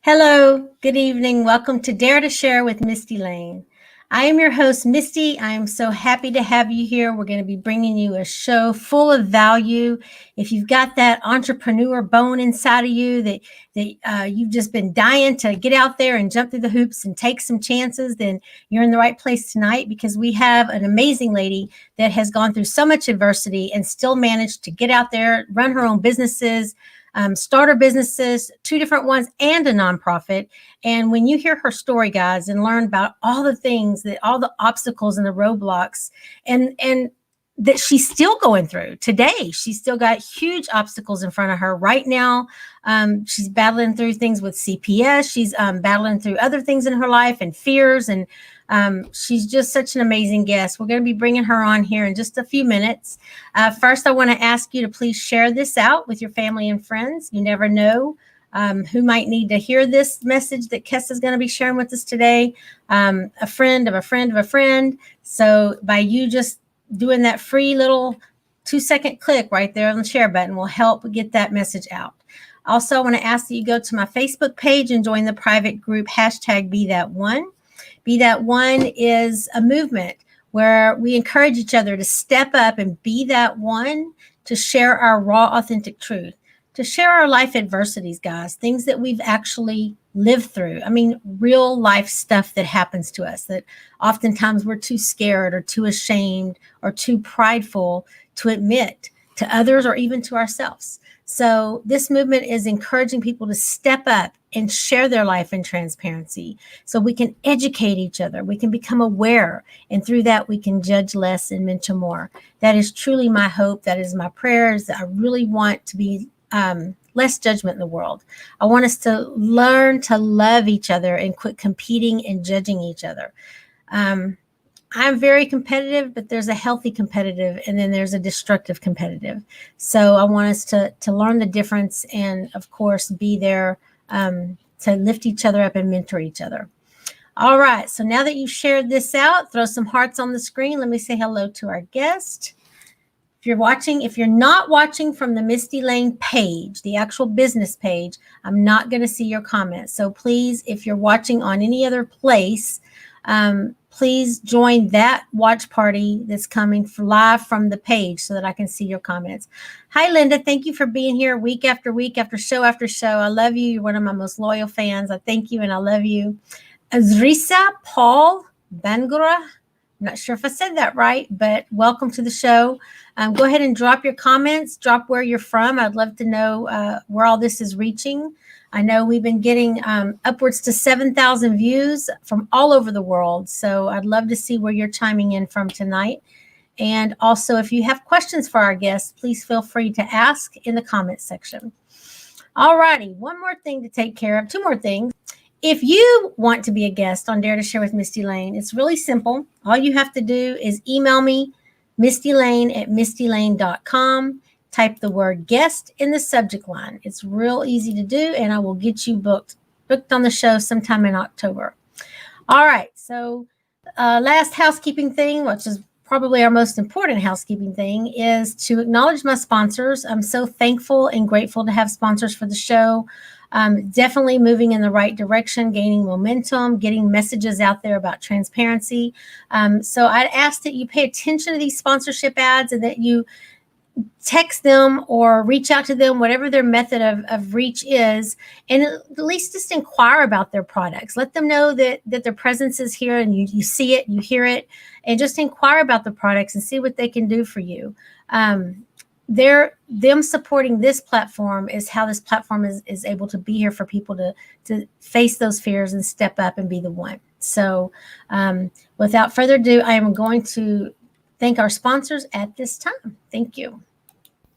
Hello, good evening. Welcome to Dare to Share with Mistie Layne. I am your host, Misty. I am so happy to have you here. We're going to be bringing you a show full of value. If you've got that entrepreneur bone inside of you that you've just been dying to get out there and jump through the hoops and take some chances, then you're in the right place tonight because we have an amazing lady that has gone through so much adversity and still managed to get out there, run her own businesses, starter businesses, two different ones, and a nonprofit. And when you hear her story, guys, and learn about all the things all the obstacles and the roadblocks, and that she's still going through today, she's still got huge obstacles in front of her right now. She's battling through things with CPS. She's battling through other things in her life and fears, and she's just such an amazing guest. We're going to be bringing her on here in just a few minutes. First, I want to ask you to please share this out with your family and friends. You never know who might need to hear this message that Kess is going to be sharing with us today. A friend of a friend of a friend. So by you just doing that free little 2-second click right there on the share button will help get that message out. Also, I want to ask that you go to my Facebook page and join the private group #BeThatOne. Be That One is a movement where we encourage each other to step up and be that one, to share our raw, authentic truth, to share our life adversities, guys, things that we've actually lived through. I mean, real life stuff that happens to us that oftentimes we're too scared or too ashamed or too prideful to admit to others or even to ourselves. So this movement is encouraging people to step up and share their life in transparency so we can educate each other. We can become aware. And through that, we can judge less and mentor more. That is truly my hope. That is my prayers. That I really want to be less judgment in the world. I want us to learn to love each other and quit competing and judging each other. I'm very competitive, but there's a healthy competitive and then there's a destructive competitive. So I want us to learn the difference and, of course, be there to lift each other up and mentor each other. All right. So now that you've shared this out, throw some hearts on the screen. Let me say hello to our guest. If you're not watching from the Mistie Layne page, the actual business page, I'm not going to see your comments. So please, if you're watching on any other place, please join that watch party that's coming live from the page so that I can see your comments. Hi, Linda. Thank you for being here week after week after show. I love you. You're one of my most loyal fans. I thank you and I love you. Azrisa Paul Bangura. I'm not sure if I said that right, but welcome to the show. Go ahead and drop your comments. Drop where you're from. I'd love to know where all this is reaching. I know we've been getting upwards to 7,000 views from all over the world. So I'd love to see where you're chiming in from tonight. And also, if you have questions for our guests, please feel free to ask in the comments section. All righty. One more thing to take care of. Two more things. If you want to be a guest on Dare to Share with Mistie Layne, it's really simple. All you have to do is email me, mistielayne@mistielayne.com. Type the word guest in the subject line. It's real easy to do, and I will get you booked on the show sometime in October. All right. So last housekeeping thing, which is probably our most important housekeeping thing, is to acknowledge my sponsors. I'm so thankful and grateful to have sponsors for the show. Definitely moving in the right direction, gaining momentum, getting messages out there about transparency. So I'd ask that you pay attention to these sponsorship ads and that you text them or reach out to them, whatever their method of reach is, and at least just inquire about their products. Let them know that their presence is here and you see it, you hear it, and just inquire about the products and see what they can do for you. Them supporting this platform is how this platform is able to be here for people to face those fears and step up and be the one. So without further ado, I am going to thank our sponsors at this time. Thank you.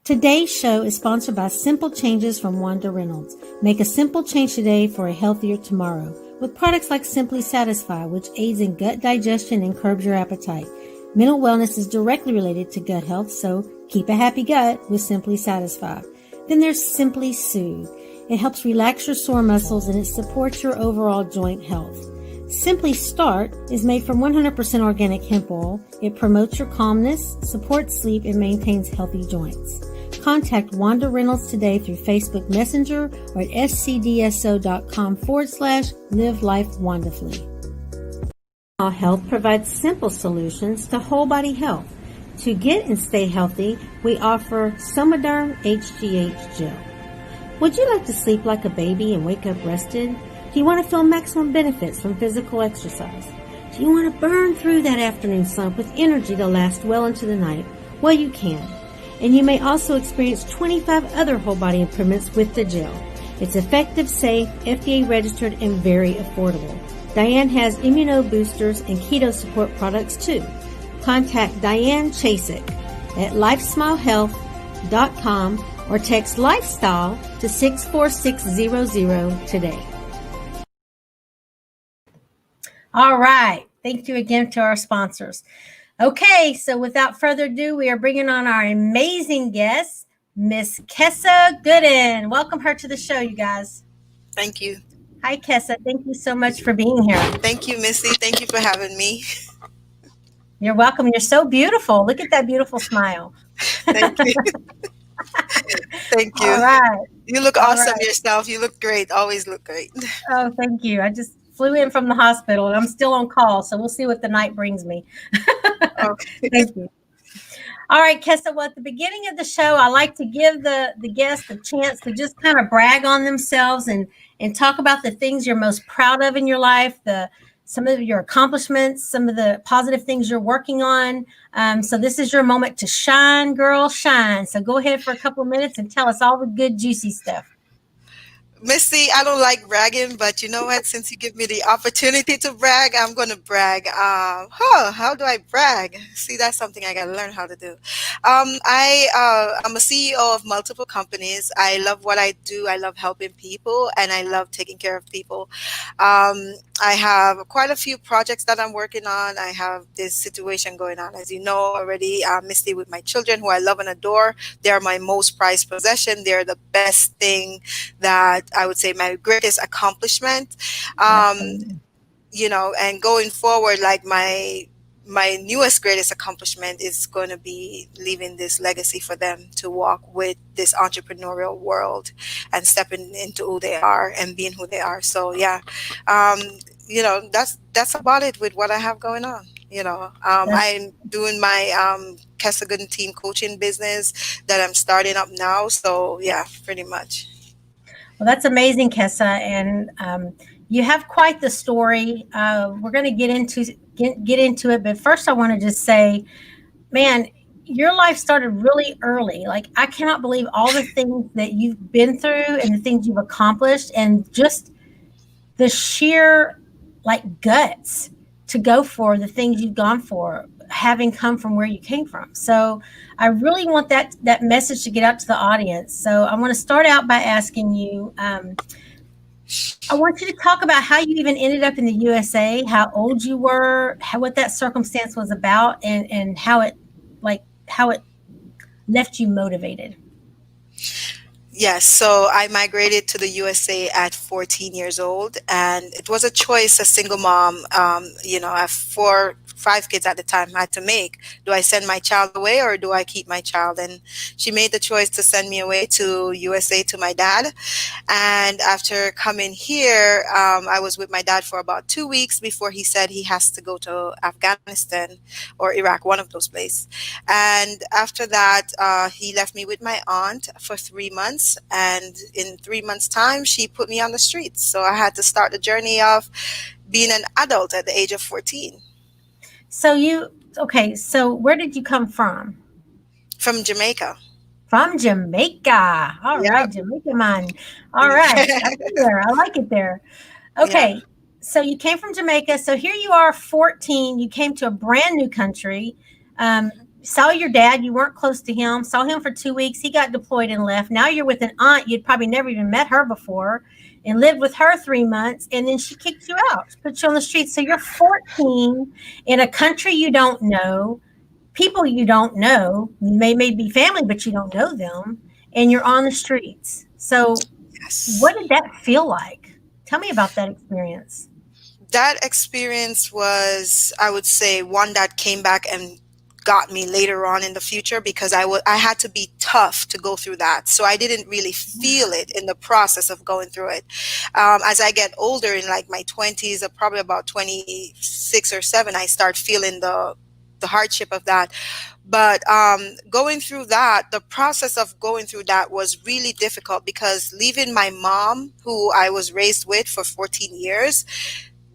Today's show is sponsored by Simple Changes from Wanda Reynolds. Make a simple change today for a healthier tomorrow with products like Simply Satisfy, which aids in gut digestion and curbs your appetite. Mental wellness is directly related to gut health, so keep a happy gut with Simply Satisfy. Then there's Simply Soothe. It helps relax your sore muscles and it supports your overall joint health. Simply Start is made from 100% organic hemp oil. It promotes your calmness, supports sleep, and maintains healthy joints. Contact Wanda Reynolds today through Facebook Messenger or at scdso.com/live life wonderfully. Health provides simple solutions to whole body health. To get and stay healthy, we offer Somaderm HGH Gel. Would you like to sleep like a baby and wake up rested? Do you want to feel maximum benefits from physical exercise? Do you want to burn through that afternoon slump with energy to last well into the night? Well, you can. And you may also experience 25 other whole body improvements with the gel. It's effective, safe, FDA registered, and very affordable. Diane has immuno boosters and keto support products too. Contact Diane Chasik at lifesmilehealth.com or text lifestyle to 64600 today. All right. Thank you again to our sponsors. Okay, so without further ado, we are bringing on our amazing guest, Miss Kessa Gooden. Welcome her to the show, you guys. Thank you. Hi, Kessa. Thank you so much for being here. Thank you, Misty. Thank you for having me. You're welcome. You're so beautiful. Look at that beautiful smile. Thank you. Thank you. All right. You look awesome yourself. You look great. Always look great. Oh, thank you. I just flew in from the hospital and I'm still on call, so we'll see what the night brings me. Okay. Thank you. All right, Kessa, well, at the beginning of the show, I like to give the guests a chance to just kind of brag on themselves and talk about the things you're most proud of in your life, some of your accomplishments, some of the positive things you're working on. So this is your moment to shine, girl, shine. So go ahead for a couple of minutes and tell us all the good, juicy stuff. Misty, I don't like bragging, but you know what? Since you give me the opportunity to brag, I'm going to brag. How do I brag? See, that's something I got to learn how to do. I'm a CEO of multiple companies. I love what I do. I love helping people, and I love taking care of people. I have quite a few projects that I'm working on. I have this situation going on, as you know already, Misty, with my children, who I love and adore. They're my most prized possession. They're the best thing that I would say my greatest accomplishment. And going forward, like my newest greatest accomplishment is going to be leaving this legacy for them to walk with this entrepreneurial world and stepping into who they are and being who they are. So yeah, that's about it with what I have going on. I'm doing my Kessa Gooden team coaching business that I'm starting up now. So yeah, pretty much. Well, that's amazing, Kessa, and you have quite the story. We're going to get into it, but first, I want to just say, man, your life started really early. Like, I cannot believe all the things that you've been through and the things you've accomplished, and just the sheer guts to go for the things you've gone for, having come from where you came from. So I really want that message to get out to the audience. So I want to start out by asking you, I want you to talk about how you even ended up in the USA, how old you were, what that circumstance was about, and how it left you motivated. Yes, so I migrated to the USA at 14 years old, and it was a choice a single mom, I have 5 kids at the time, had to make. Do I send my child away or do I keep my child? And she made the choice to send me away to USA to my dad. And after coming here, I was with my dad for about 2 weeks before he said he has to go to Afghanistan or Iraq, one of those places. And after that, he left me with my aunt for 3 months. And in 3 months' time, she put me on the streets. So I had to start the journey of being an adult at the age of 14. So so where did you come from? From Jamaica. From Jamaica. All right, Jamaica man. All right. I've been there. I like it there. Okay. Yeah. So you came from Jamaica. So here you are, 14. You came to a brand new country. Saw your dad. You weren't close to him. Saw him for 2 weeks. He got deployed and left. Now you're with an aunt. You'd probably never even met her before, and lived with her 3 months. And then she kicked you out, put you on the streets. So you're 14 in a country you don't know, people you don't know, may be family, but you don't know them, and you're on the streets. So What did that feel like? Tell me about that experience. That experience was, I would say, one that came back and got me later on in the future, because I had to be tough to go through that. So I didn't really feel it in the process of going through it. As I get older, in like my 20s, or probably about 26 or 7, I start feeling the hardship of that. But going through that, the process of going through that was really difficult, because leaving my mom, who I was raised with for 14 years,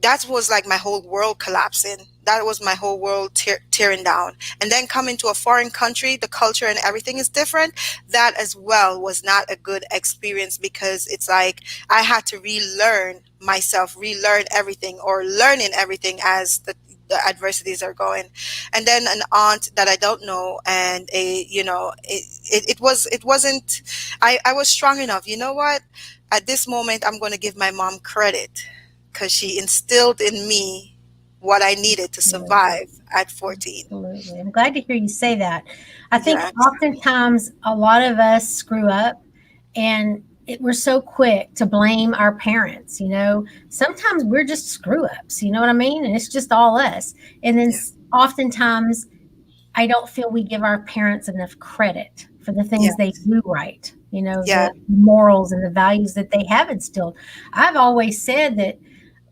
that was like my whole world collapsing. That was my whole world tearing down. And then coming to a foreign country, the culture and everything is different. That as well was not a good experience, because it's like I had to relearn myself, relearn everything, or learning everything as the adversities are going. And then an aunt that I don't know, and it wasn't, I was strong enough. You know what? At this moment, I'm going to give my mom credit, because she instilled in me what I needed to Absolutely. survive at 14. Absolutely. I'm glad to hear you say that. I think Yes, oftentimes a lot of us screw up and we're so quick to blame our parents. Sometimes we're just screw ups, you know what I mean? And it's just all us. And then yeah, oftentimes I don't feel we give our parents enough credit for the yeah, things they do right, yeah, the morals and the values that they have instilled. I've always said that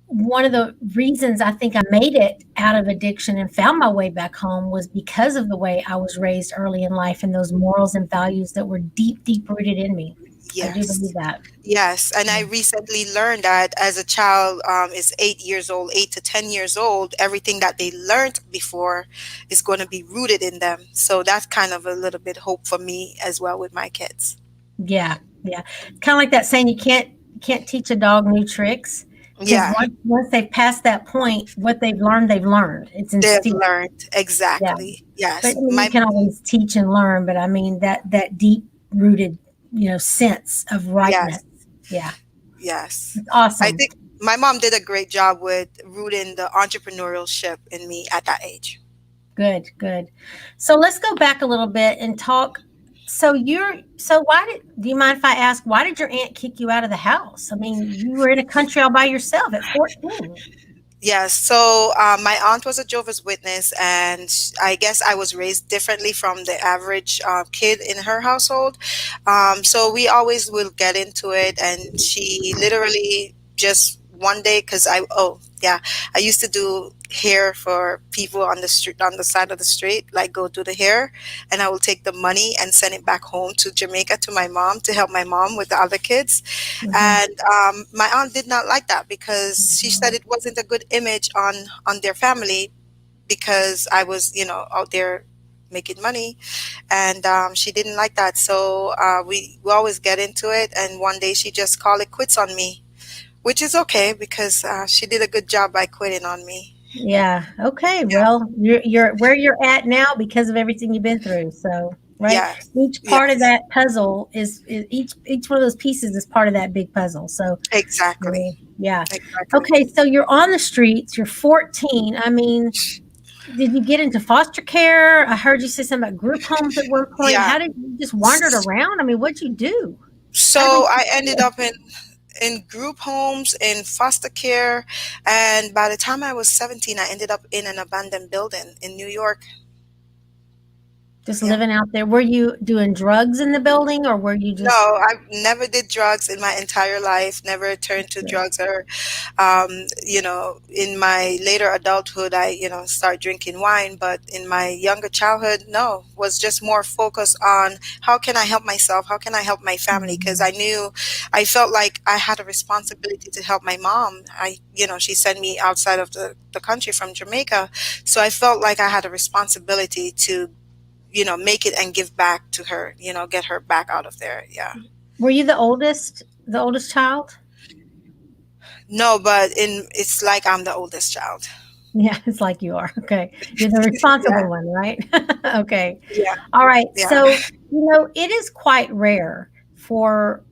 one of the reasons I think I made it out of addiction and found my way back home was because of the way I was raised early in life and those morals and values that were deep, deep rooted in me. I do believe yes. that. Yes, and I Yeah. recently learned that as a child is 8 years old, 8 to 10 years old, everything that they learned before is going to be rooted in them. So that's kind of a little bit hope for me as well with my kids. Yeah. Yeah. Kind of like that saying you can't teach a dog new tricks because Yeah, once they've passed that point, what they've learned, they've learned. It's they've instilled. learned Yeah. exactly. But Yes, I mean, you my can always teach and learn, but I mean that deep rooted, sense of rightness. yes. Yeah. Yes. It's I awesome. think my mom did a great job with rooting the entrepreneurship in me at that age. Good, good. So let's go back a little bit and talk. So do you mind if I ask, why did your aunt kick you out of the house? I mean, you were in a country all by yourself at 14. Yes. So my aunt was a Jehovah's Witness, and I guess I was raised differently from the average kid in her household. So we always will get into it, and she literally just one day, because oh yeah, I used to do hair for people on the street, on the side of the street, like go do the hair, and I will take the money and send it back home to Jamaica to my mom to help my mom with the other kids. Mhm. And my aunt did not like that, because she said it wasn't a good image on their family, because I was, out there making money, and she didn't like that. So we always get into it, and one day she just called it quits on me, which is okay, because she did a good job by quitting on me. Yeah. Okay. Yeah. Well, you're where you're at now because of everything you've been through. So, right. Yes. Each part of Yes. that puzzle is each one of those pieces is part of that big puzzle. So, Exactly. yeah. Yeah. Exactly. Okay. So you're on the streets. You're 14. I mean, did you get into foster care? I heard you say something about group homes at one point. Yeah. How did you just wandered around? I mean, what'd you do? How did they So I pick ended you up? up in group homes, in foster care, and by the time I was 17, I ended up in an abandoned building in New York. Just Yeah. living out there? Were you doing drugs in the building or were you No, just I never did drugs in my entire life, never turned to good? drugs, or in my later adulthood, I, start drinking wine, but in my younger childhood, no, was just more focused on how can I help myself? How can I help my family? Because Mhm. I felt like I had a responsibility to help my mom. She sent me outside of the country from Jamaica. So I felt like I had a responsibility to, make it and give back to her, get her back out of there. Yeah. Were you the oldest child? No, but it's like I'm the oldest child. Yeah, it's like you are. Okay. You're the Yeah, responsible one, right? Okay. yeah, All right. yeah. So, it is quite rare for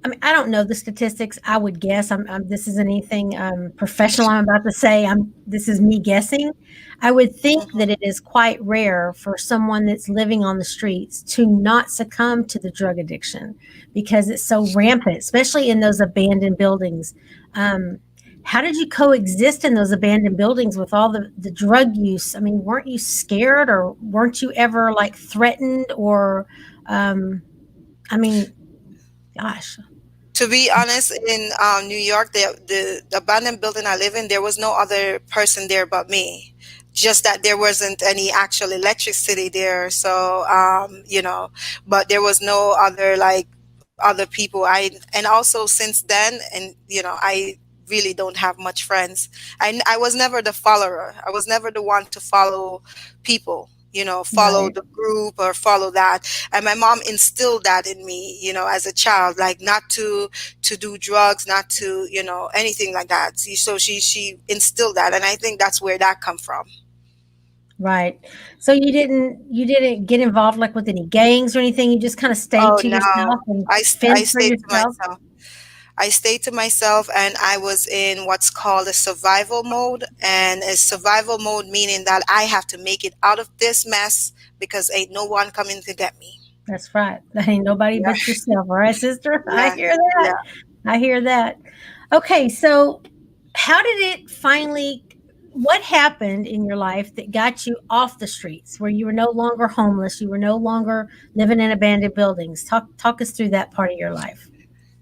I mean, I don't know the statistics. I would guess. This isn't anything professional. I'm about to say. This is me guessing. I would think that Hmm. it is quite rare for someone that's living on the streets to not succumb to the drug addiction because it's so rampant, especially in those abandoned buildings. Um, how did you coexist in those abandoned buildings with all the drug use? I mean, weren't you scared, or weren't you ever like threatened, or um, I mean, gosh. To be honest, in New York, the abandoned building I live in, there was no other person there but me. Just that there wasn't any actual electricity there, so but there was no other like other people. And also since then, and I really don't have much friends. I was never the follower. I was never the one to follow people. Follow Right. the group or follow that. And my mom instilled that in me, as a child, like not to do drugs, not to, anything like that. So she instilled that, and I think that's where that come from. Right. So you didn't get involved like with any gangs or anything. You just kind of stayed Oh to no, yourself and I fend for stayed to yourself. myself. I stayed to myself, and I was in what's called a survival mode. And a survival mode meaning that I have to make it out of this mess because ain't no one coming to get me. That's right. That ain't nobody Yeah, but yourself. All right, sister. I yeah, hear that. yeah. I hear that. Okay, so how did it finally? What happened in your life that got you off the streets, where you were no longer homeless, you were no longer living in abandoned buildings? Talk us through that part of your life.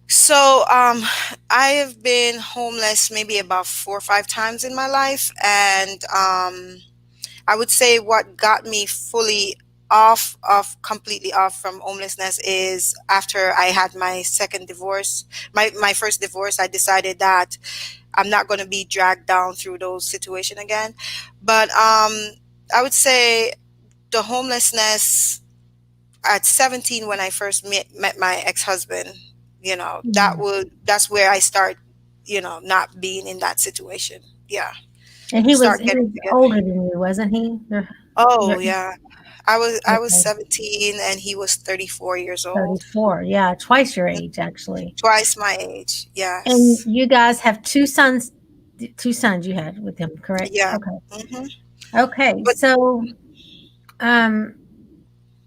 So, I have been homeless maybe about 4 or 5 times in my life, and I would say what got me fully completely off from homelessness is after I had my second divorce. My first divorce, I decided that I'm not going to be dragged down through those situations again. But I would say the homelessness at 17 when I first met my ex-husband, Mm. that's where I start, not being in that situation. Yeah. And he was Start he getting was together. older than you, wasn't he? Oh Your- yeah. I was okay, 17 and he was 34 years old. 34. Yeah, twice your age actually. Twice my age. And Yes. you guys have two sons. Two sons you had with him, correct? Yeah. Okay. Hmm. Okay. But So, um,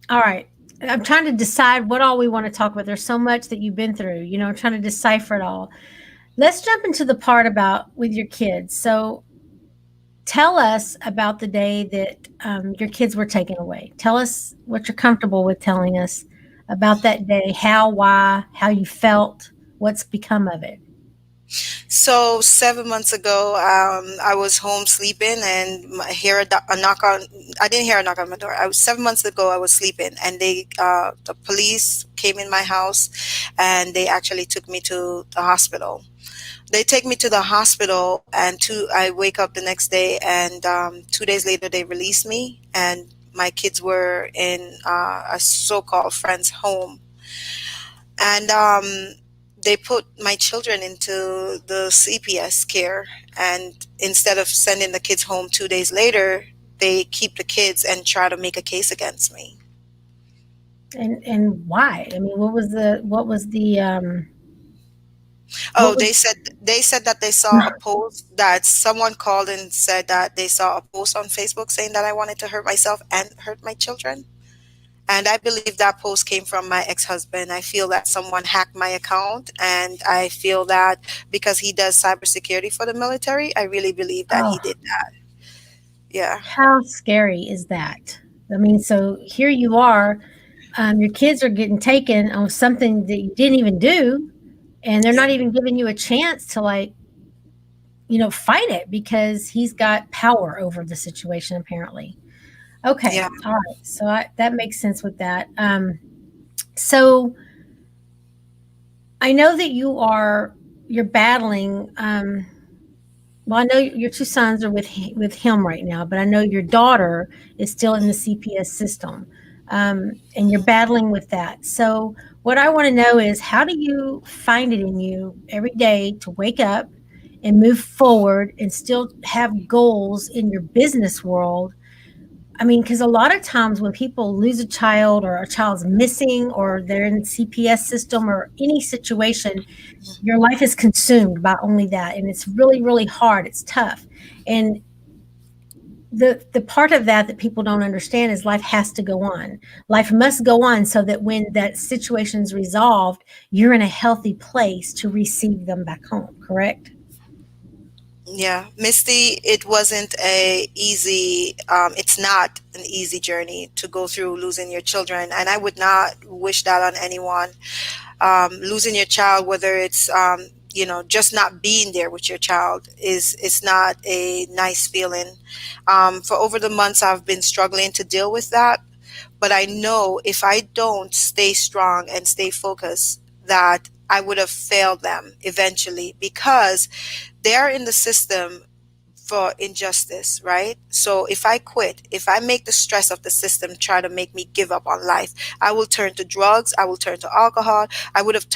all right. I'm trying to decide what all we want to talk about. There's so much that you've been through, I'm trying to decipher it all. Let's jump into the part about with your kids. So, tell us about the day that your kids were taken away. Tell us what you're comfortable with telling us about that day, how, why, how you felt, what's become of it. so 7 months ago, I was home sleeping and I hear a knock on. I didn't hear a knock on my door. I was 7 months ago. I was sleeping and the police came in my house, and they actually took me to the hospital. They take me to the hospital, and I wake up the next day, and 2 days later they release me, and my kids were in a so-called friend's home, and they put my children into the CPS care, and instead of sending the kids home 2 days later, they keep the kids and try to make a case against me. And why? I mean, what Oh, was they said that they saw a post that someone called and said that they saw a post on Facebook saying that I wanted to hurt myself and hurt my children. And I believe that post came from my ex-husband. I feel that someone hacked my account, and I feel that because he does cybersecurity for the military, I really believe that he oh, did that. Yeah. how scary is that? I mean, so here you are, your kids are getting taken on something that you didn't even do, and they're Yeah. not even giving you a chance to like, fight it because he's got power over the situation apparently. Yeah. Okay, all right. So that makes sense with that. So I know that you're battling. Well, I know your two sons are with him right now, but I know your daughter is still in the CPS system, and you're battling with that. So, what I want to know is, how do you find it in you every day to wake up and move forward and still have goals in your business world? I mean, because a lot of times when people lose a child, or a child's missing, or they're in the CPS system, or any situation, your life is consumed by only that, and it's really, really hard. It's tough. And the part of that people don't understand is life has to go on. Life must go on, so that when that situation's resolved, you're in a healthy place to receive them back home, correct? Yeah, Misty, it wasn't a easy, it's not an easy journey to go through losing your children, and I would not wish that on anyone. Losing your child, whether it's just not being there with your child, is not a nice feeling. For over the months, I've been struggling to deal with that, but I know if I don't stay strong and stay focused, that I would have failed them eventually, because they're in the system for injustice, right? So if I quit, if I make the stress of the system try to make me give up on life, I will turn to drugs, I will turn to alcohol. I would have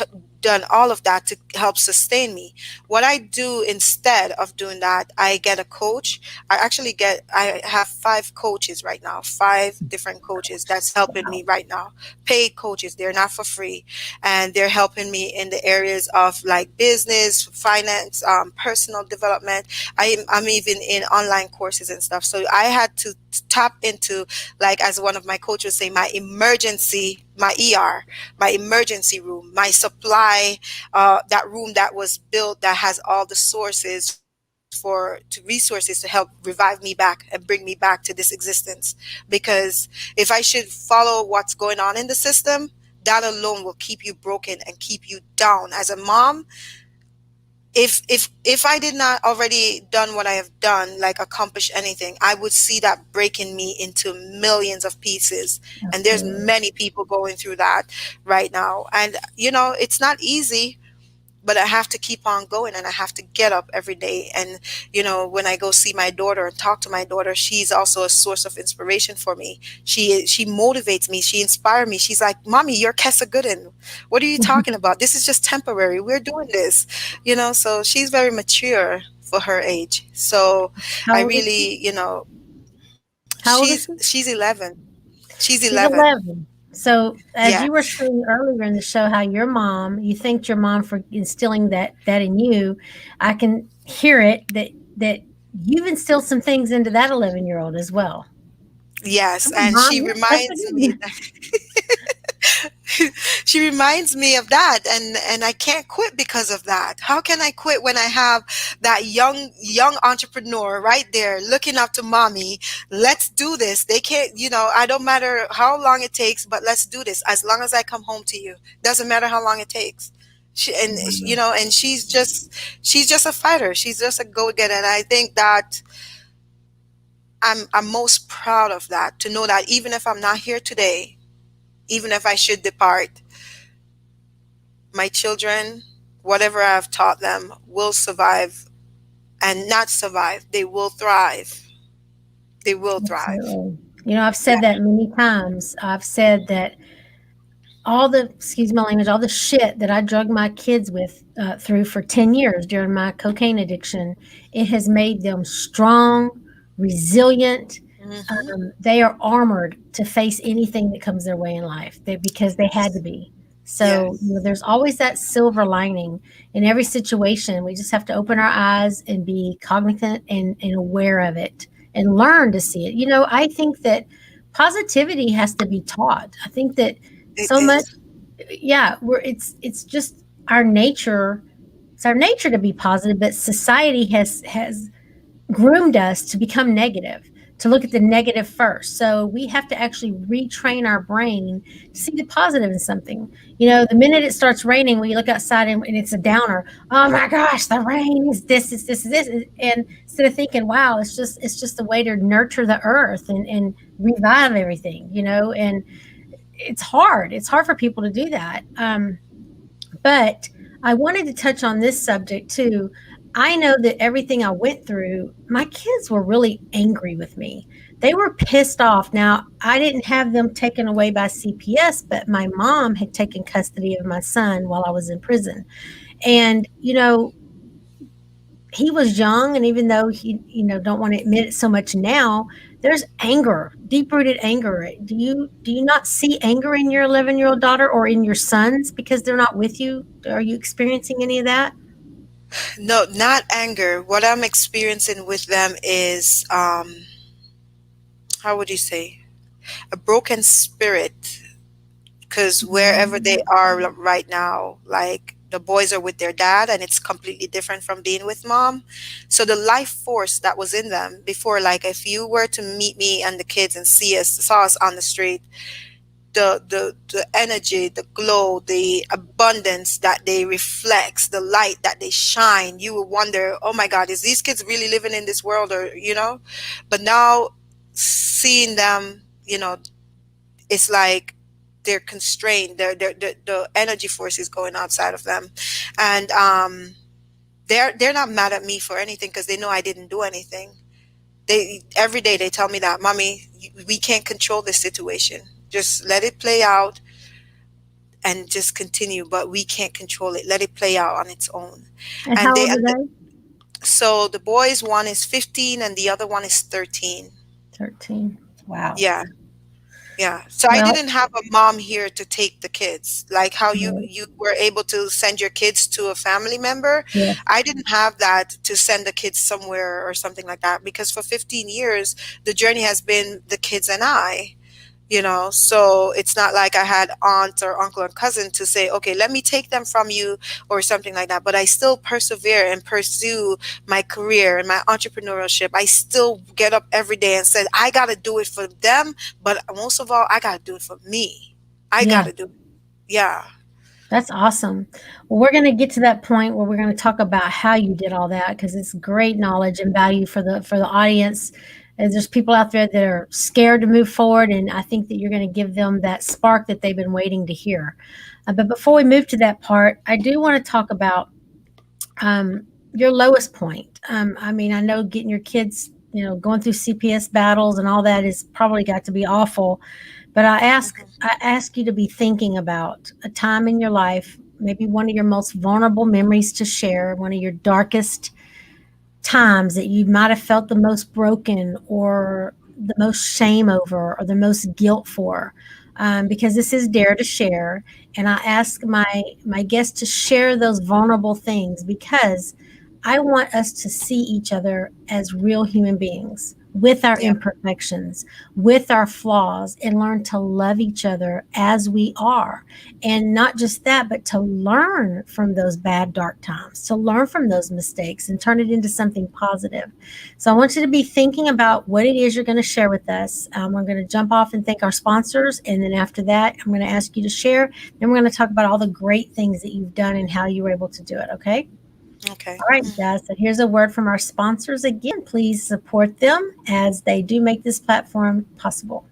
done all of that to help sustain me. What I do instead of doing that, I get a coach. I have 5 coaches right now, 5 different coaches that's helping me right now. Paid coaches, they're not for free, and they're helping me in the areas of like business, finance, personal development. I'm even in online courses and stuff. So I had to tap into, like, as one of my coaches say, my ER, my emergency room, my supply, that room that was built that has all the sources resources to help revive me back and bring me back to this existence. Because if I should follow what's going on in the system, that alone will keep you broken and keep you down as a mom. If I did not already done what I have done, like accomplish anything, I would see that breaking me into millions of pieces. And there's Absolutely. many people going through that right now. And it's not easy, but I have to keep on going, and I have to get up every day. And when I go see my daughter and talk to my daughter, she's also a source of inspiration for me. She motivates me, she inspires me. She's like, "Mommy, you're Kessa Gooden. What are you talking about? This is just temporary. We're doing this." So she's very mature for her age. So I How old is she? really, How old is she? she's 11. She's She's 11. 11. So, as you were Yes. saying earlier in the show, how your mom, you thanked your mom for instilling that in you. I can hear it that you've instilled some things into that 11-year-old as well. Yes, Come on, and mom, she you're Tessa reminds me Goodman. she reminds me of that, and I can't quit because of that. How can I quit when I have that young entrepreneur right there looking up to mommy? Let's do this. They can't, I don't matter how long it takes, but let's do this. As long as I come home to you, doesn't matter how long it takes. And she's just a fighter. She's just a go-getter, and I think that I'm most proud of that, to know that even if I'm not here today, even if I should depart, my children, whatever I've taught them, will survive, and not survive. They will thrive. They will thrive. Absolutely. I've Yeah. said that many times. I've said that all the, excuse my language, all the shit that I drug my kids with through for 10 years during my cocaine addiction, it has made them strong, resilient. Hmm. They are armored to face anything that comes their way in life because they had to be. So, Yes, there's always that silver lining in every situation. We just have to open our eyes and be cognizant and aware of it and learn to see it. I think that positivity has to be taught. I think that it so much, is. yeah, it's just our nature. It's our nature to be positive, but society has groomed us to become negative, to look at the negative first. So we have to actually retrain our brain to see the positive in something. The minute it starts raining, when you look outside and it's a downer, oh my gosh, the rain is this, is this, is this. And instead of thinking, wow, it's just a way to nurture the earth and revive everything, and it's hard. It's hard for people to do that. But I wanted to touch on this subject too. I know that everything I went through, my kids were really angry with me. They were pissed off. Now, I didn't have them taken away by CPS, but my mom had taken custody of my son while I was in prison. And, he was young, and even though he don't want to admit it so much now, there's anger, deep-rooted anger. Do you not see anger in your 11-year-old daughter or in your sons because they're not with you? Are you experiencing any of that? No, not anger. What I'm experiencing with them is, how would you say, a broken spirit. Because wherever they Mhm. are right now, like, the boys are with their dad, and it's completely different from being with mom. So the life force that was in them before, like if you were to meet me and the kids and saw us on the street, the energy, the glow, the abundance that they reflects, the light that they shine, you will wonder, oh my God, is these kids really living in this world? Or but now seeing them, it's like they're constrained. The energy force is going outside of them, and they're not mad at me for anything because they know I didn't do anything. They every day they tell me that, mommy, we can't control this situation. Just let it play out and just continue, but we can't control it. Let it play out on its own. And And how they old are they? so the boys, one is 15 and the other one is 13. 13. Wow. Yeah. Yeah. So I Well, didn't have a mom here to take the kids. Like how you right. you were able to send your kids to a family member. Yes. I didn't have that to send the kids somewhere or something like that, because for 15 years the journey has been the kids and I. So it's not like I had aunt or uncle or cousin to say, okay, let me take them from you or something like that. But I still persevere and pursue my career and my entrepreneurship. I still get up every day and said, I got to do it for them, but most of all, I got to do it for me. I Yeah. got to do it. Yeah. That's awesome. Well, we're going to get to that point where we're going to talk about how you did all that, because it's great knowledge and value for the audience. And there's people out there that are scared to move forward, and I think that you're going to give them that spark that they've been waiting to hear. But before we move to that part, I do want to talk about your lowest point. I mean, I know getting your kids, going through CPS battles and all that is probably got to be awful. But I ask you to be thinking about a time in your life, maybe one of your most vulnerable memories to share, one of your darkest times that you might have felt the most broken or the most shame over or the most guilt for. Because this is Dare to Share, and I ask my guests to share those vulnerable things because I want us to see each other as real human beings with our Yeah. imperfections, with our flaws, and learn to love each other as we are. And not just that, but to learn from those bad, dark times, to learn from those mistakes and turn it into something positive. So I want you to be thinking about what it is you're going to share with us. We're going to jump off and thank our sponsors. And then after that, I'm going to ask you to share. Then we're going to talk about all the great things that you've done and how you were able to do it. Okay. Okay. All right, guys. So here's a word from our sponsors again. Please support them as they do make this platform possible.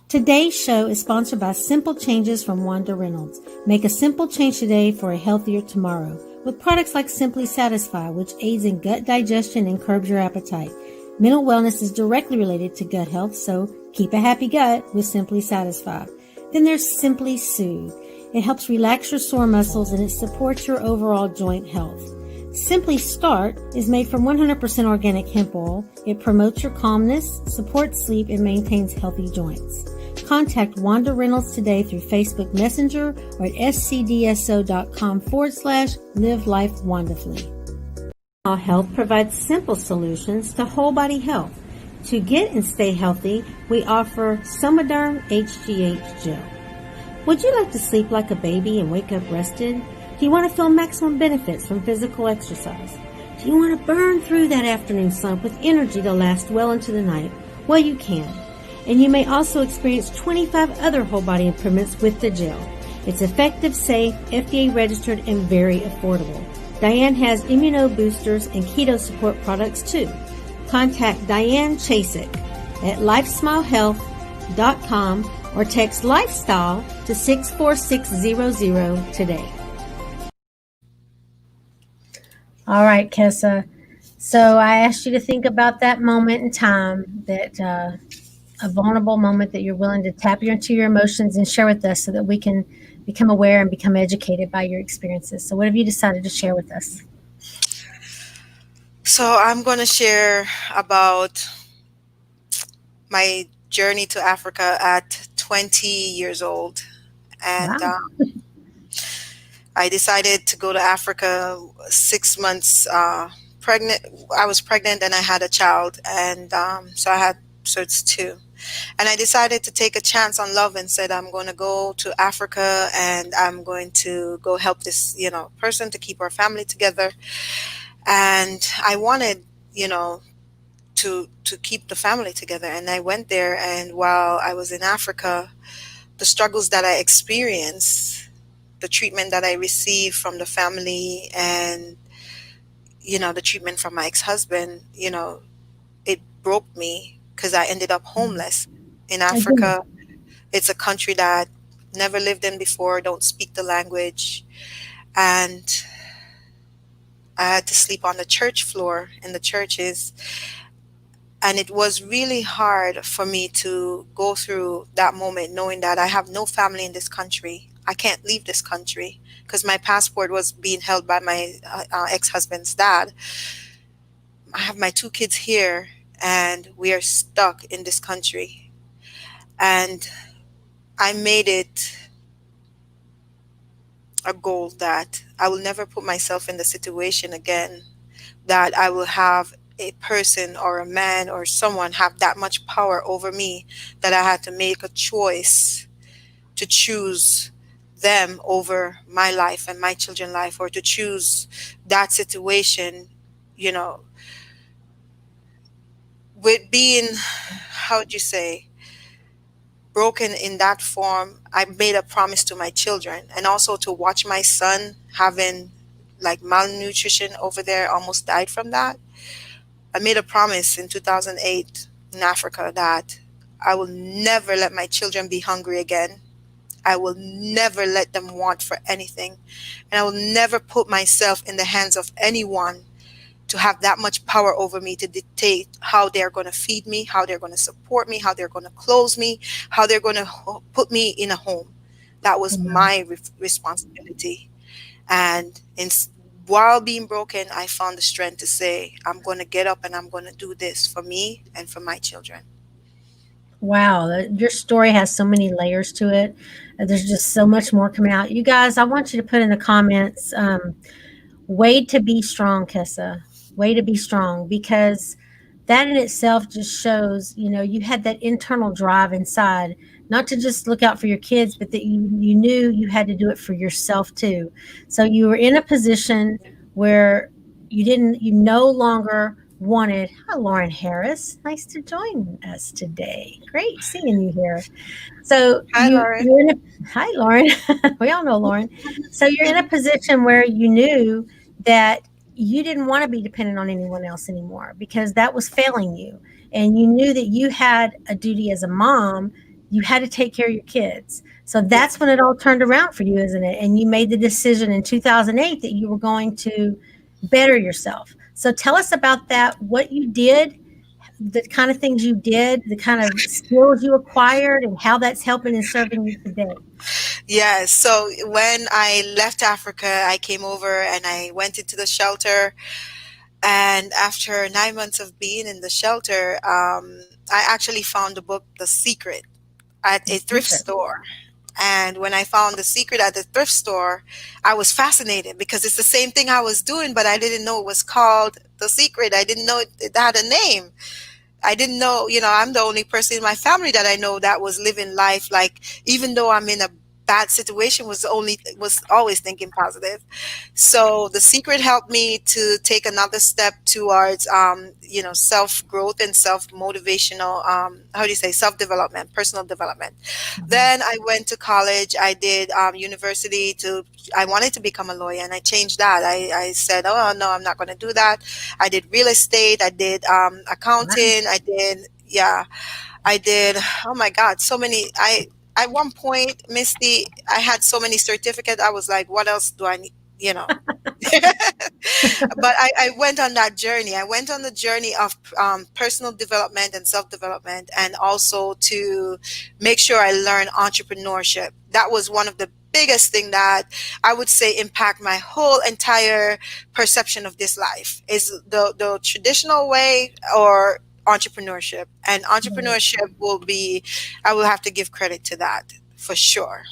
Today's show is sponsored by Simple Changes from Wanda Reynolds. Make a simple change today for a healthier tomorrow with products like Simply Satisfy, which aids in gut digestion and curbs your appetite. Mental wellness is directly related to gut health, so keep a happy gut with Simply Satisfy. Then there's Simply Soothe. It helps relax your sore muscles and it supports your overall joint health. Simply Start is made from 100% organic hemp oil. It promotes your calmness, supports sleep, and maintains healthy joints. Contact Wanda Reynolds today through Facebook Messenger or at scdso.com/live life wonderfully. Health provides simple solutions to whole body health. To get and stay healthy, we offer Somaderm HGH Gel. Would you like to sleep like a baby and wake up rested? Do you want to feel maximum benefits from physical exercise? Do you want to burn through that afternoon slump with energy to last well into the night? Well, you can. And you may also experience 25 other whole body improvements with the gel. It's effective, safe, FDA registered, and very affordable. Diane has immuno boosters and keto support products too. Contact Diane Chasik at lifesmilehealth.com or text lifestyle to 64600 today. All right, Kessa. So I asked you to think about that moment in time, that a vulnerable moment that you're willing to tap into your emotions and share with us so that we can become aware and become educated by your experiences. So what have you decided to share with us? So I'm going to share about my journey to Africa at 20 years old. And Wow. I decided to go to Africa 6 months pregnant. I was pregnant and I had a child. And so it's two. And I decided to take a chance on love and said, I'm going to go to Africa and I'm going to go help this, person to keep our family together. And I wanted, you know, to keep the family together. And I went there, and while I was in Africa, the struggles that I experienced, the treatment that I received from the family, and the treatment from my ex-husband, it broke me because I ended up homeless in I do. Africa. It's a country that never lived in before, don't speak the language, and I had to sleep on the church floor in the churches. And it was really hard for me to go through that moment knowing that I have no family in this country. I can't leave this country because my passport was being held by my ex-husband's dad. I have my two kids here, and we are stuck in this country. And I made it a goal that I will never put myself in the situation again, that I will have a person or a man or someone have that much power over me that I had to make a choice to choose them over my life and my children's life, or to choose that situation, you know, with being, how would you say, broken in that form. I made a promise to my children, and also to watch my son having like malnutrition over there, almost died from that. I made a promise in 2008 in Africa that I will never let my children be hungry again. I will never let them want for anything. And I will never put myself in the hands of anyone to have that much power over me to dictate how they're going to feed me, how they're going to support me, how they're going to clothe me, how they're going to put me in a home. That was Wow. my responsibility. And while being broken, I found the strength to say, I'm going to get up and I'm going to do this for me and for my children. Wow, your story has so many layers to it. There's just so much more coming out. You guys, I want you to put in the comments, way to be strong, Kessa. Way to be strong, because that in itself just shows, you had that internal drive inside, not to just look out for your kids, but that you knew you had to do it for yourself too. So you were in a position where you no longer wanted. Hi, Lauren Harris. Nice to join us today. Great seeing you here. So Hi, Lauren. you're in a hi, Lauren. We all know Lauren. So you're in a position where you knew that you didn't want to be dependent on anyone else anymore, because that was failing you. And you knew that you had a duty as a mom. You had to take care of your kids. So Yeah. that's when it all turned around for you, isn't it? And you made the decision in 2008 that you were going to better yourself. So tell us about that, what you did, the kind of things you did, the kind of skills you acquired, and how that's helping and serving you today. Yes. So when I left Africa, I came over and I went into the shelter. And after 9 months of being in the shelter, I actually found the book, The Secret, at The a thrift secret. store. And when I found The Secret at the thrift store, I was fascinated because it's the same thing I was doing, but I didn't know it was called The Secret. I didn't know it had a name. I didn't know, I'm the only person in my family that I know that was living life like, even though I'm in a bad situation, was always thinking positive. So The Secret helped me to take another step towards, self growth and self motivational, how do you say, self development, personal development. Mhm. Then I went to college. I did university to. I wanted to become a lawyer, and I changed that. I said, "Oh no, I'm not going to do that." I did real estate. I did Wow. accounting. I did, yeah. I did. Oh my God, so many. I At one point, Misty, I had so many certificates. I was like, "What else do I need?" You know. But I went on that journey. I went on the journey of personal development and self development, and also to make sure I learned entrepreneurship. That was one of the biggest thing that I would say impact my whole entire perception of this life is the traditional way or entrepreneurship. And Right. entrepreneurship will be, I will have to give credit to that for sure.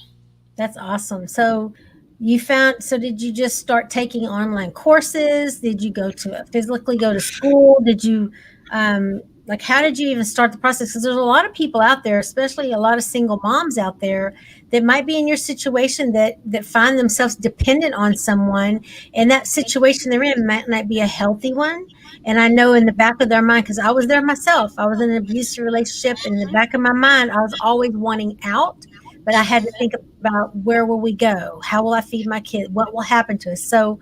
That's awesome. So did you just start taking online courses? Did you go to physically go to school? Did you, um, Like, how did you even start the process? Because there's a lot of people out there, especially a lot of single moms out there, that might be in your situation, that find themselves dependent on someone, and that situation they're in might not be a healthy one. And I know in the back of their mind, because I was there myself, I was in an abusive relationship, and in the back of my mind, I was always wanting out, but I had to think about, where will we go? How will I feed my kid? What will happen to us? So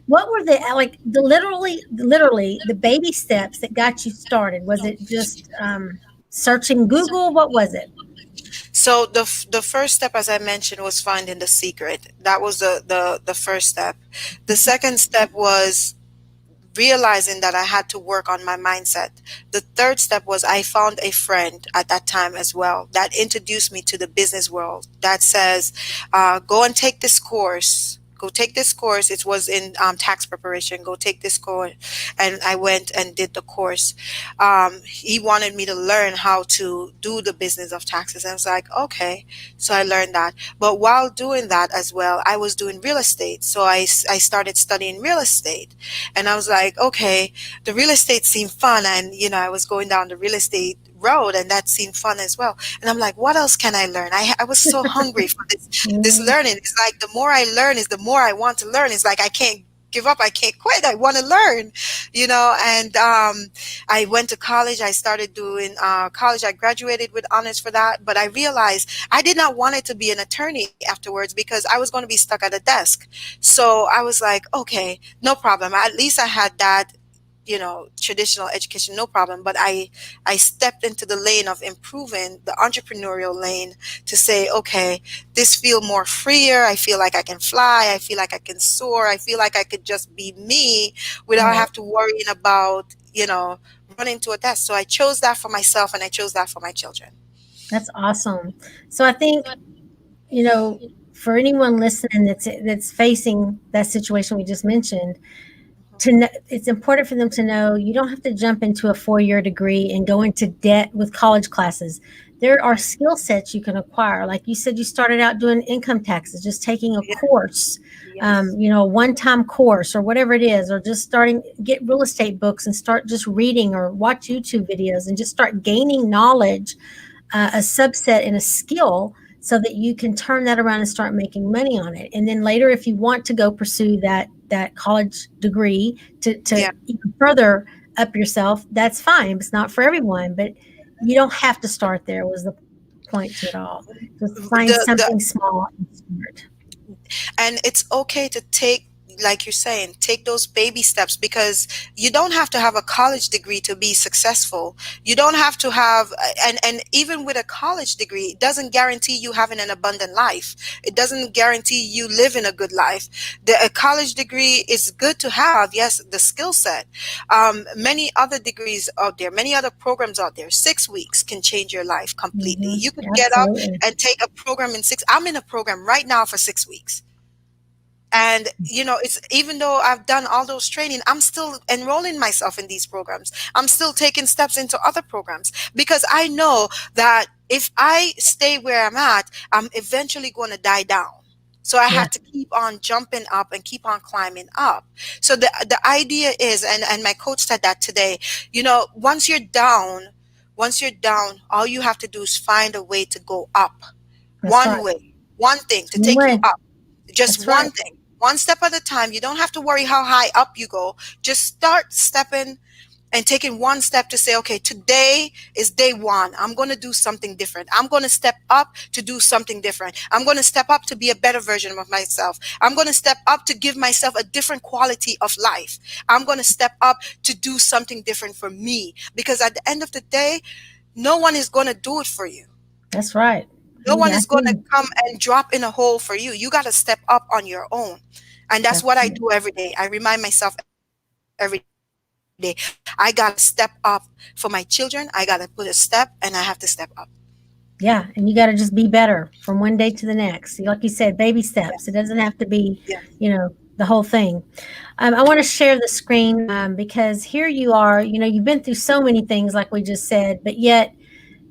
what were the, like, the literally the baby steps that got you started? Was it just searching Google? What was it? So the first step, as I mentioned, was finding the secret. That was the first step. The second step was realizing that I had to work on my mindset. The third step was I found a friend at that time as well that introduced me to the business world, that says, go and take this course. Go take this course. It was in tax preparation. Go take this course. And I went and did the course. He wanted me to learn how to do the business of taxes. And I was like, okay. So I learned that. But while doing that as well, I was doing real estate. So I started studying real estate. And I was like, okay, the real estate seemed fun. And, I was going down the real estate road, and that seemed fun as well. And I'm like, what else can I learn? I was so hungry for this Mm, learning. It's like the more I learn is the more I want to learn. It's like I can't give up. I can't quit. I want to learn, and I went to college. I started doing college. I graduated with honors for that. But I realized I did not want it to be an attorney afterwards, because I was going to be stuck at a desk. So I was like, okay, no problem. At least I had that, traditional education, no problem. But I stepped into the lane of improving, the entrepreneurial lane, to say, okay, this feel more freer. I feel like I can fly. I feel like I can soar. I feel like I could just be me without right. have to worrying about, running to a desk. So I chose that for myself, and I chose that for my children. That's awesome. So I think, you know, for anyone listening that's facing that situation we just mentioned, to know, it's important for them to know you don't have to jump into a 4-year degree and go into debt with college classes. There are skill sets you can acquire. Like you said, you started out doing income taxes, just taking a Yeah. course, Yes. a one-time course or whatever it is, or just starting, get real estate books and start just reading, or watch YouTube videos and just start gaining knowledge, a subset and a skill, so that you can turn that around and start making money on it. And then later, if you want to go pursue that college degree to Yeah. even further up yourself, that's fine. It's not for everyone, but you don't have to start there. Was the point to it all? Just find The something small and start. And it's okay to take, like you're saying, take those baby steps, because you don't have to have a college degree to be successful. You don't have to have, and even with a college degree, it doesn't guarantee you having an abundant life. It doesn't guarantee you living a good life. A college degree is good to have, yes, the skill set. Many other degrees out there, many other programs out there, 6 weeks can change your life completely. Hmm. You could get up Absolutely. and take a program in six. I'm in a program right now for 6 weeks. And it's, even though I've done all those training, I'm still enrolling myself in these programs. I'm still taking steps into other programs, because I know that if I stay where I'm at, I'm eventually going to die down. So I Yeah, have to keep on jumping up and keep on climbing up. So the idea is, and my coach said that today, once you're down, all you have to do is find a way to go up. that's One right. way, one thing to One take you way. up, just That's right. one thing, one step at a time. You don't have to worry how high up you go. Just start stepping and taking one step to say, okay, today is day one. I'm going to do something different. I'm going to step up to do something different. I'm going to step up to be a better version of myself. I'm going to step up to give myself a different quality of life. I'm going to step up to do something different for me, because at the end of the day, no one is going to do it for you. That's right. No You one got is going to you. come and drop in a hole for you. You got to step up on your own. And that's That's what I right. do every day. I remind myself every day, I got to step up for my children. I got to put a step, and I have to step up. Yeah, and you got to just be better from one day to the next. Like you said, baby steps. It doesn't have to be, Yeah. the whole thing. I want to share the screen, because here you are. You've been through so many things, like we just said, but yet,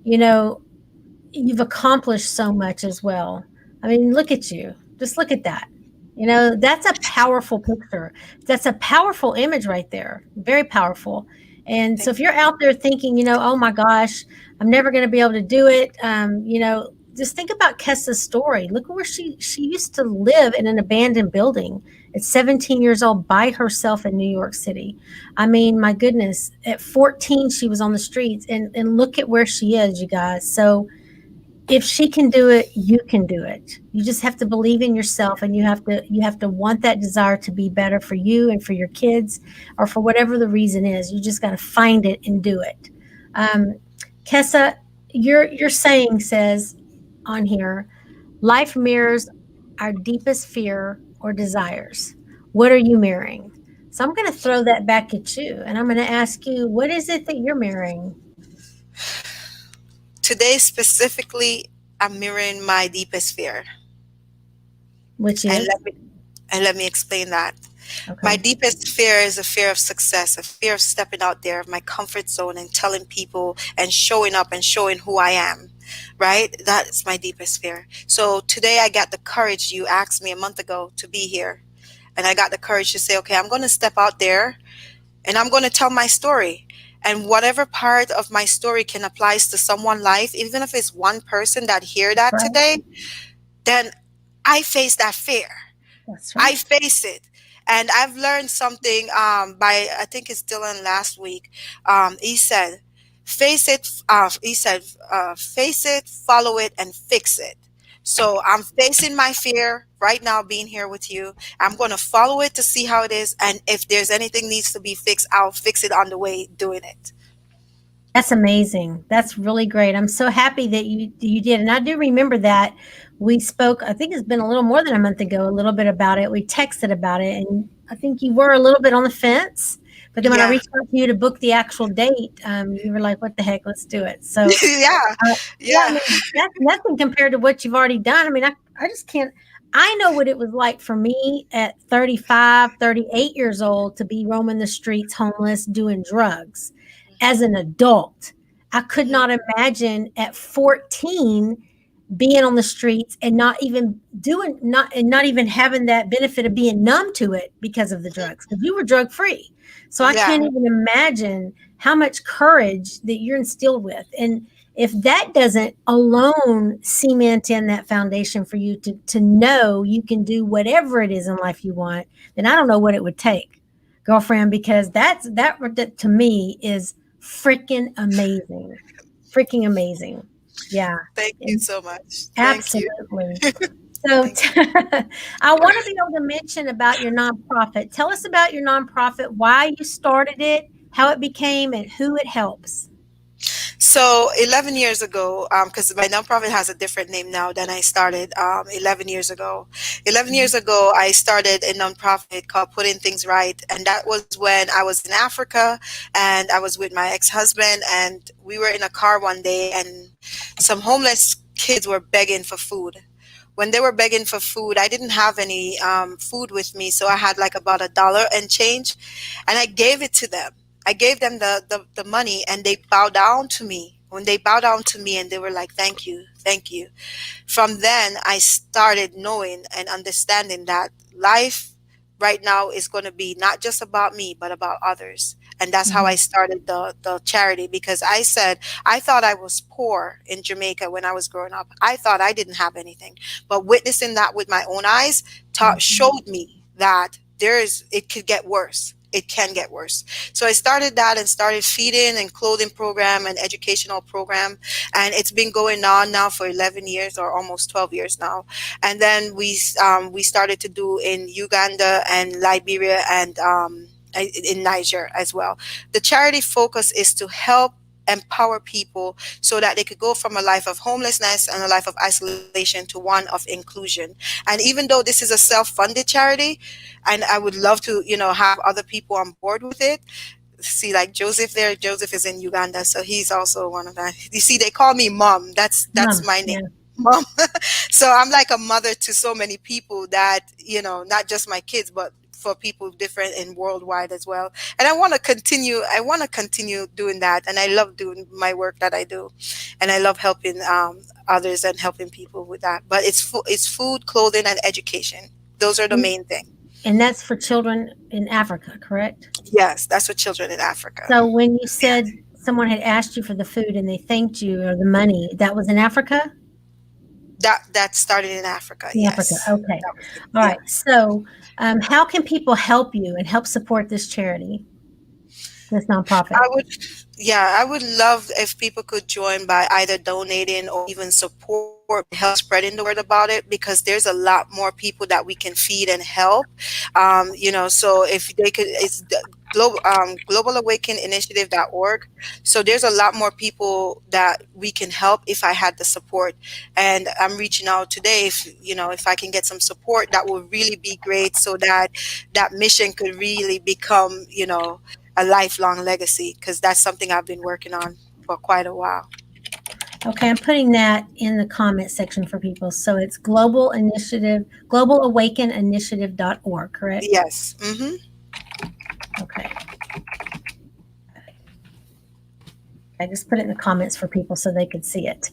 you know, you've accomplished so much as well. I mean, look at you. Just look at that. That's a powerful picture. That's a powerful image right there. Very powerful. And so Thank if you're out there thinking, oh my gosh, I'm never going to be able to do it, just think about Kessa's story. Look where she used to live in an abandoned building at 17 years old by herself in New York City. I mean, my goodness, at 14 she was on the streets, and look at where she is, you guys. So if she can do it, you can do it. You just have to believe in yourself, and you have to want that desire to be better for you and for your kids, or for whatever the reason is. You just got to find it and do it. um, Kessa, your saying says on here, life mirrors our deepest fear or desires. What are you mirroring? So I'm going to throw that back at you, and I'm going to ask you, what is it that you're mirroring? Today specifically, I'm mirroring my deepest fear. Which And is let me explain that. My okay. deepest fear is a fear of success, a fear of stepping out there of my comfort zone and telling people and showing up and showing who I am. Right? That is my deepest fear. So today I got the courage, you asked me a month ago to be here. And I got the courage to say, okay, I'm going to step out there and I'm going to tell my story. And whatever part of my story can apply to someone's life, even if it's one person that hear That's that right. today, then I face that fear. That's I right. face it. And I've learned something by, I think it's Dylan last week. He said, face it, follow it, and fix it. So I'm facing my fear right now being here with you. I'm going to follow it to see how it is. And if there's anything needs to be fixed, I'll fix it on the way doing it. That's amazing. That's really great. I'm so happy that you did. And I do remember that we spoke, I think it's been a little more than a month ago, a little bit about it. We texted about it, and I think you were a little bit on the fence. But then when I Yeah. reached out to you to book the actual date, you were like, what the heck, let's do it. So Yeah. yeah, I Yeah. mean, that's nothing compared to what you've already done. I mean, I just can't. I know what it was like for me at 35, 38 years old to be roaming the streets, homeless, doing drugs as an adult. I could Mhm. not imagine at 14 being on the streets and not even doing not and not even having that benefit of being numb to it because of the drugs, because you were drug free. So I Yeah. can't even imagine how much courage that you're instilled with. And if that doesn't alone cement in that foundation for you to know you can do whatever it is in life you want, then I don't know what it would take, girlfriend, because that to me is freaking amazing. Freaking amazing. Yeah. Thank you so much. Thank you. Absolutely. So Thank you. I want to be able to mention about your nonprofit. Tell us about your nonprofit, why you started it, how it became, and who it helps. So 11 years ago, because my nonprofit has a different name now than I started 11 years ago. 11 Mhm. years ago, I started a nonprofit called Putting Things Right. And that was when I was in Africa and I was with my ex-husband, and we were in a car one day and some homeless kids were begging for food. When they were begging for food, I didn't have any food with me. So I had like about $1 and change, and I gave it to them. I gave them the money, and they bowed down to me. When they bowed down to me and they were like, thank you, thank you. From then, I started knowing and understanding that life right now is going to be not just about me, but about others. And that's how I Mhm. started the charity, because I said, I thought I was poor in Jamaica when I was growing up. I thought I didn't have anything. But witnessing that with my own eyes Mhm. showed me that it could get worse. It can get worse. So I started that and started feeding and clothing program and educational program, and it's been going on now for 11 years or almost 12 years now. And then we started to do in Uganda and Liberia and in Niger as well. The charity focus is to help empower people so that they could go from a life of homelessness and a life of isolation to one of inclusion. And even though this is a self-funded charity, and I would love to, have other people on board with it. See, like Joseph there, Joseph is in Uganda, so he's also one of that. You see, they call me mom. That's Mom, my name, yeah. mom. So I'm like a mother to so many people that, not just my kids, but for people different and worldwide as well. And I want to continue doing that, and I love doing my work that I do, and I love helping others and helping people with that. But it's food, clothing, and education. Those are the And main thing. And that's for children in Africa, correct? Yes, that's for children in Africa. So when you said someone had asked you for the food and they thanked you or the money, that was in Africa? That started in Africa. In Africa. Yes, Okay. that was All yeah. right. So, how can people help you and help support this charity, this nonprofit? I would, yeah, I would love if people could join by either donating or even support, help spreading the word about it, because there's a lot more people that we can feed and help. So if they could, it's the Global Awaken Initiative.org. So there's a lot more people that we can help if I had the support. And I'm reaching out today. If I can get some support, that would really be great, so that that mission could really become, a lifelong legacy, because that's something I've been working on for quite a while. Okay, I'm putting that in the comment section for people. So it's Global Initiative, globalawakeninitiative.org, correct? Yes. Mm-hmm. Okay. I just put it in the comments for people so they could see it.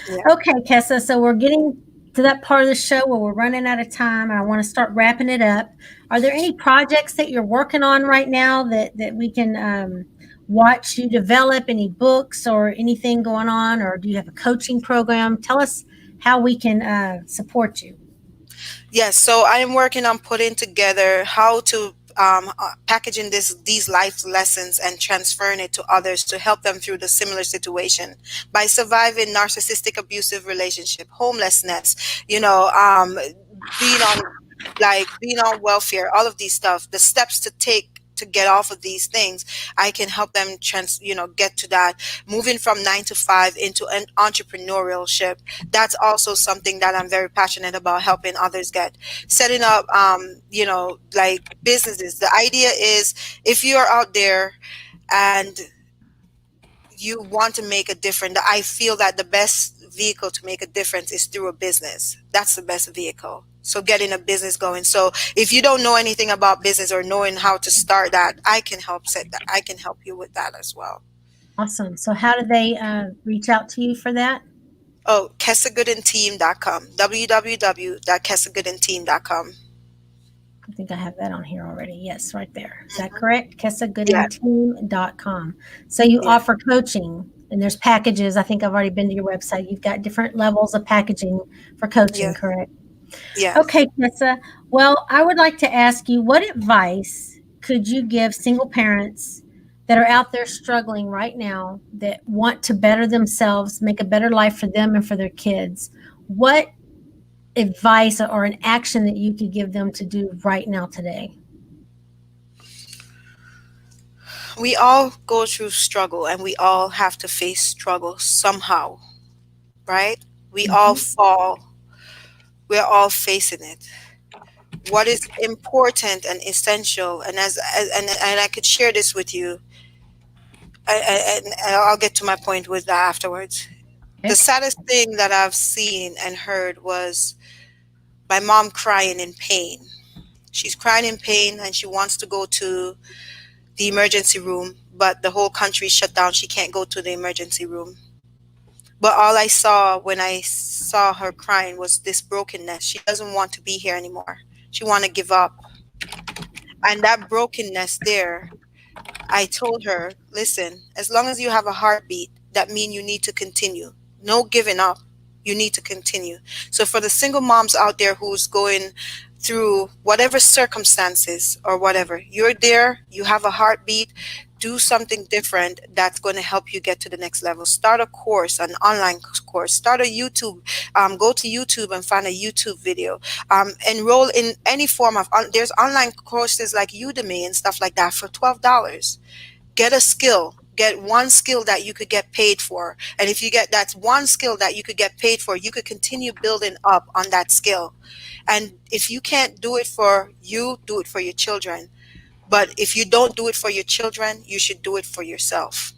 Yeah. Okay, Kessa. So we're getting to that part of the show where we're running out of time and I want to start wrapping it up. Are there any projects that you're working on right now that we can watch you develop? Any books or anything going on? Or do you have a coaching program? Tell us how we can support you. Yes, so I am working on putting together how to packaging these life lessons and transferring it to others to help them through the similar situation by surviving narcissistic abusive relationship, homelessness, being on being on welfare, all of these stuff, the steps to take to get off of these things. I can help them get to that, moving from 9 to 5 into an entrepreneurship. That's also something that I'm very passionate about, helping others get, setting up like businesses. The idea is, if you are out there and you want to make a difference, I feel that the best vehicle to make a difference is through a business. That's the best vehicle. So getting a business going. So if you don't know anything about business or knowing how to start that, I can help set that. I can help you with that as well. Awesome. So how do they reach out to you for that? Oh, KessaGoodenTeam.com. www.KessaGoodenTeam.com. I think I have that on here already. Yes, right there. Is that Hmm. correct? Yeah, KessaGoodenTeam.com. So you yeah, offer coaching and there's packages. I think I've already been to your website. You've got different levels of packaging for coaching, yeah, correct? yeah. Okay, Tessa. Well, I would like to ask you, what advice could you give single parents that are out there struggling right now that want to better themselves, make a better life for them and for their kids? What advice or an action that you could give them to do right now today? We all go through struggle, and we all have to face struggle somehow, right? We all Mhm. fall. We're all facing it. What is important and essential, and and I could share this with you, and I'll get to my point with that afterwards. The Okay. saddest thing that I've seen and heard was my mom crying in pain. She's crying in pain and she wants to go to the emergency room, but the whole country shut down. She can't go to the emergency room. But all I saw when I saw her crying was this brokenness. She doesn't want to be here anymore. She want to give up. And that brokenness there, I told her, listen, as long as you have a heartbeat, that means you need to continue. No giving up. You need to continue. So for the single moms out there who's going through whatever circumstances or whatever, you're there, you have a heartbeat, do something different that's going to help you get to the next level. Start a course, an online course, start a YouTube, go to YouTube and find a YouTube video, enroll in any form of, there's online courses like Udemy and stuff like that for $12. Get a skill, get one skill that you could get paid for, and if you get that one skill that you could get paid for, you could continue building up on that skill. And if you can't do it for you, do it for your children. But if you don't do it for your children, you should do it for yourself.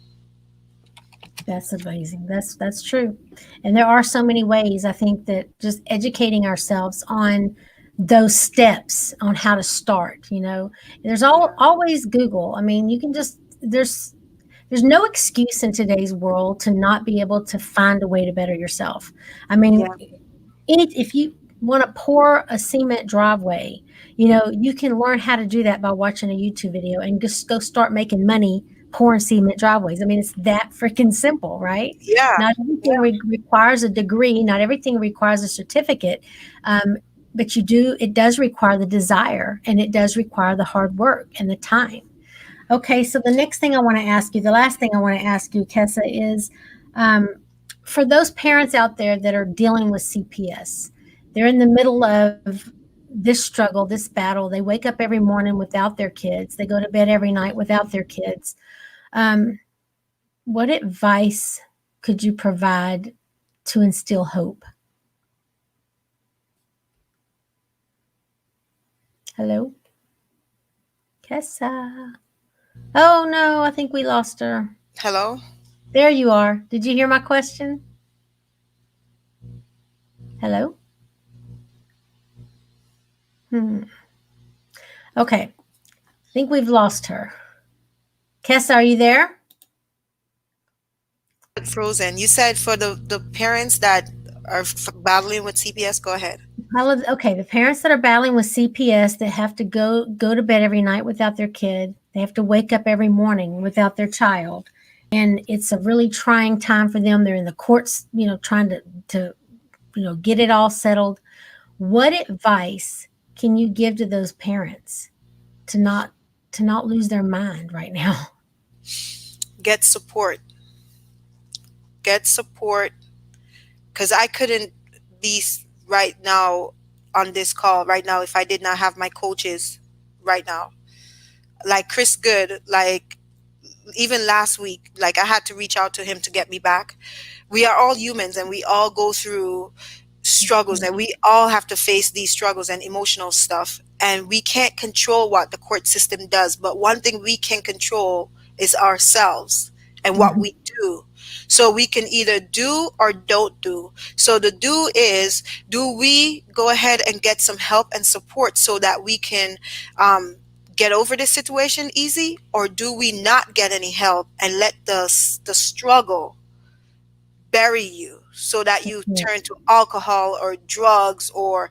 That's amazing. That's true. And there are so many ways. I think that just educating ourselves on those steps on how to start, there's Yeah, always Google. I mean, you can just there's no excuse in today's world to not be able to find a way to better yourself. I mean, yeah, if you want to pour a cement driveway, you can learn how to do that by watching a YouTube video and just go start making money pouring cement driveways. I mean, it's that freaking simple, right? Yeah. Not everything requires a degree, not everything requires a certificate. Um, but it does require the desire, and it does require the hard work and the time. Okay, so the next thing I want to ask you, the last thing I want to ask you, Kessa, is um, for those parents out there that are dealing with CPS, they're in the middle of this struggle, this battle. They wake up every morning without their kids, they go to bed every night without their kids. Um, what advice could you provide to instill hope? Hello, Kessa. Oh no, I think we lost her. Hello? There you are. Did you hear my question? Hello? Hmm. Okay. I think we've lost her. Kessa, are you there? Frozen. You said for the parents that are battling with CPS, go ahead. Okay, the parents that are battling with CPS that have to go to bed every night without their kid, they have to wake up every morning without their child, and it's a really trying time for them. They're in the courts, trying to get it all settled. What advice can you give to those parents to not lose their mind right now? Get support. Get support, because I couldn't be right now on this call right now if I did not have my coaches right now. Like Chris Good, like even last week, like I had to reach out to him to get me back. We are all humans and we all go through struggles, and we all have to face these struggles and emotional stuff, and we can't control what the court system does, but one thing we can control is ourselves and what Mhm. we do. So we can either do or don't do. So the do is, do we go ahead and get some help and support so that we can get over this situation easy, or do we not get any help and let the struggle bury you so that you Yeah, turn to alcohol or drugs, or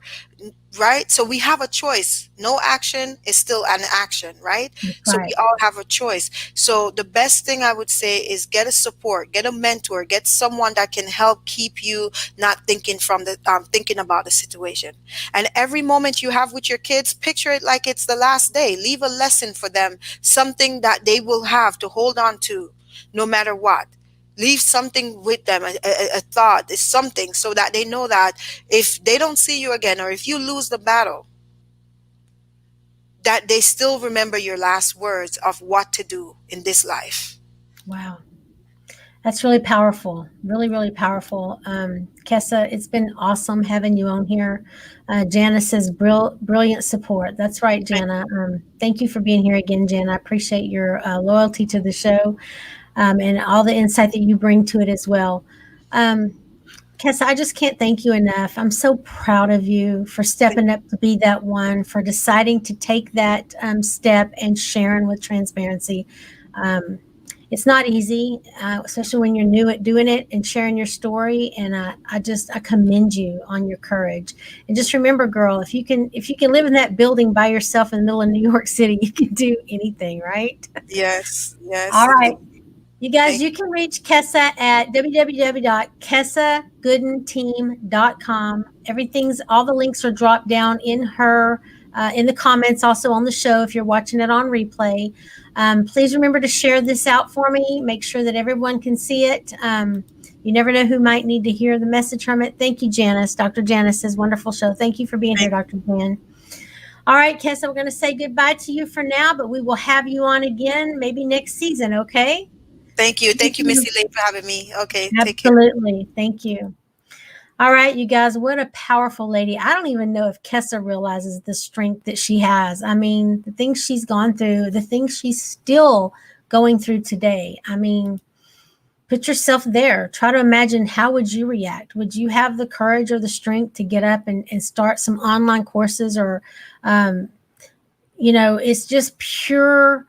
right? So we have a choice. No action is still an action, right? that's So we right. all have a choice. So the best thing I would say is get a support, get a mentor, get someone that can help keep you not thinking from the thinking about the situation. And every moment you have with your kids, picture it like it's the last day. Leave a lesson for them, something that they will have to hold on to no matter what. Leave something with them, a thought is something, so that they know that if they don't see you again, or if you lose the battle, that they still remember your last words of what to do in this life. Wow. That's really powerful, really, really powerful. Kessa, it's been awesome having you on here. Jana says, brilliant support. That's right, Jana. Thank you for being here again, Jana. I appreciate your loyalty to the show, and all the insight that you bring to it as well. Um, Kessa, I just can't thank you enough. I'm so proud of you for stepping up to be that one, for deciding to take that step and sharing with transparency. Um, it's not easy, especially when you're new at doing it and sharing your story. And I commend you on your courage. And just remember, girl, if you can live in that building by yourself in the middle of New York City, you can do anything, right? Yes, All yes, right. indeed. You guys, Thank you can reach Kessa at www.kessagoodenteam.com. All the links are dropped down in the comments, also on the show if you're watching it on replay. Please remember to share this out for me. Make sure that everyone can see it. You never know who might need to hear the message from it. Thank you, Janice. Dr. Janice says, wonderful show. Thank you for being here, thank Dr. Jan. All right, Kessa, we're going to say goodbye to you for now, but we will have you on again maybe next season, okay? thank you. Thank Thank you, you. Misty Layne, for having me. Okay, take care. Absolutely. Thank you. All right, you guys, what a powerful lady. I don't even know if Kessa realizes the strength that she has. I mean, the things she's gone through, the things she's still going through today. I mean, put yourself there. Try to imagine, how would you react? Would you have the courage or the strength to get up and start some online courses, or, um, it's just pure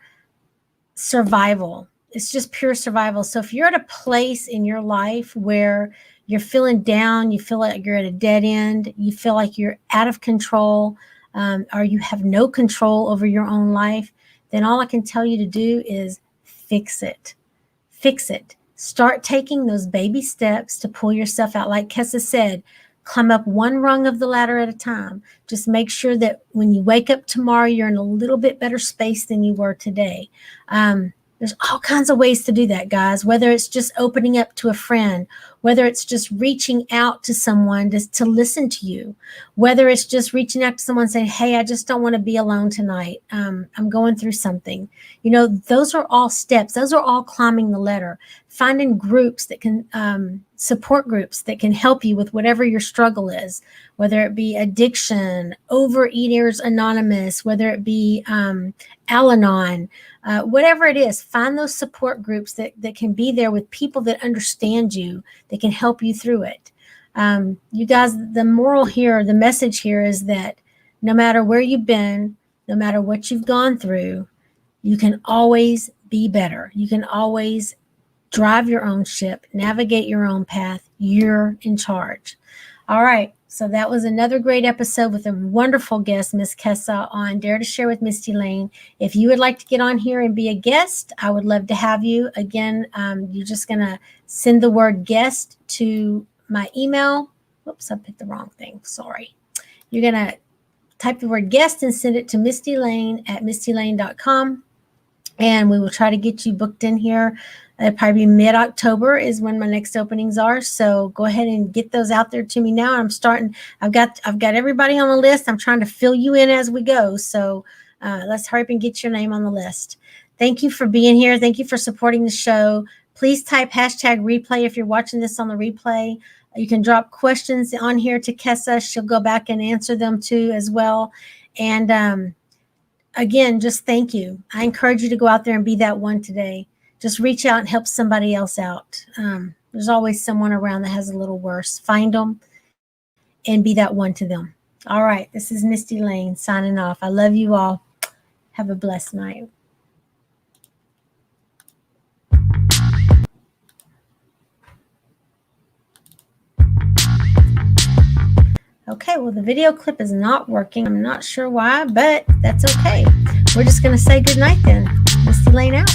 survival. It's just pure survival. So if you're at a place in your life where you're feeling down, you feel like you're at a dead end, you feel like you're out of control, or you have no control over your own life, then all I can tell you to do is fix it. Fix it. Start taking those baby steps to pull yourself out. Like Kessa said, climb up one rung of the ladder at a time. Just make sure that when you wake up tomorrow, you're in a little bit better space than you were today. There's all kinds of ways to do that, guys, whether it's just opening up to a friend, whether it's just reaching out to someone to listen to you, whether it's just reaching out to someone saying, hey, I just don't want to be alone tonight. I'm going through something. You know, those are all steps. Those are all climbing the ladder. Finding groups that can, support groups that can help you with whatever your struggle is, whether it be addiction, Overeaters Anonymous, whether it be Al-Anon, whatever it is, find those support groups that can be there with people that understand you, that can help you through it. You guys, the moral here, the message here is that no matter where you've been, no matter what you've gone through, you can always be better. You can always drive your own ship, navigate your own path. You're in charge. All right. So that was another great episode with a wonderful guest, Miss Kessa, on Dare to Share with Mistie Layne. If you would like to get on here and be a guest, I would love to have you. Again, you're just going to send the word guest to my email. Whoops, I picked the wrong thing. Sorry. You're going to type the word guest and send it to Mistie Layne at mistielayne.com. And we will try to get you booked in here. It'll probably be mid-October is when my next openings are. So go ahead and get those out there to me now. I've got everybody on the list. I'm trying to fill you in as we go. So let's hurry up and get your name on the list. Thank you for being here. Thank you for supporting the show. Please type #replay if you're watching this on the replay. You can drop questions on here to Kessa. She'll go back and answer them too as well. And again, just thank you. I encourage you to go out there and be that one today. Just reach out and help somebody else out. There's always someone around that has a little worse. Find them and be that one to them. All right. This is Mistie Layne signing off. I love you all. Have a blessed night. Okay, well, the video clip is not working. I'm not sure why, but that's okay. We're just going to say good night then. Mistie Layne out.